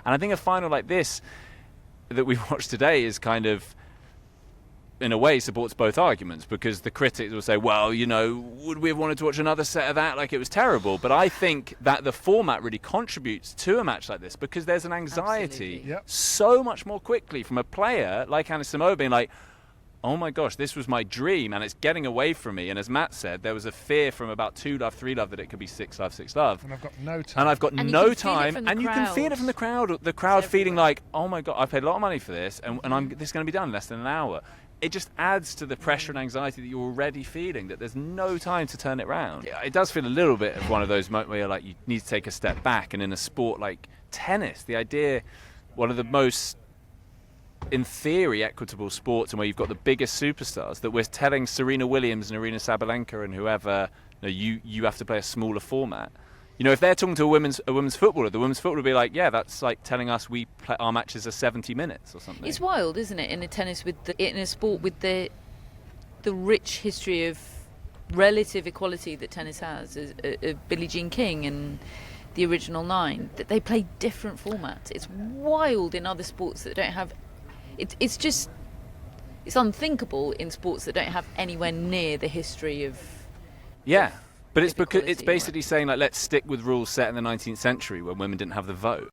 And I think a final like this that we watched today is kind of, in a way, supports both arguments, because the critics will say, well, would we have wanted to watch another set of that? Like, it was terrible. But I think that the format really contributes to a match like this, because there's an anxiety so much more quickly from a player like Anisimova being like, oh my gosh, this was my dream and it's getting away from me. And as Matt said, there was a fear from about 2-love, 3-love that it could be 6-love, 6-love. And I've got no time. And I've got and no time. And you can feel it from the crowd. The crowd feeling everywhere. like, oh my God, I paid a lot of money for this and this is going to be done in less than an hour. It just adds to the pressure and anxiety that you're already feeling, that there's no time to turn it round. It does feel a little bit of one of those moments where you're like, you need to take a step back. And in a sport like tennis, the idea, one of the most, in theory, equitable sports, and where you've got the biggest superstars, that we're telling Serena Williams and Arina Sabalenka and whoever, you have to play a smaller format. If they're talking to a women's footballer, the women's footballer will be like, yeah, that's like telling us our matches are 70 minutes or something. It's wild, isn't it, in a sport with the rich history of relative equality that tennis has, Billie Jean King and the original 9, that they play different formats. It's wild in other sports that don't have. It's unthinkable in sports that don't have anywhere near the history of. Yeah. But it's because it's basically saying, like, let's stick with rules set in the 19th century when women didn't have the vote.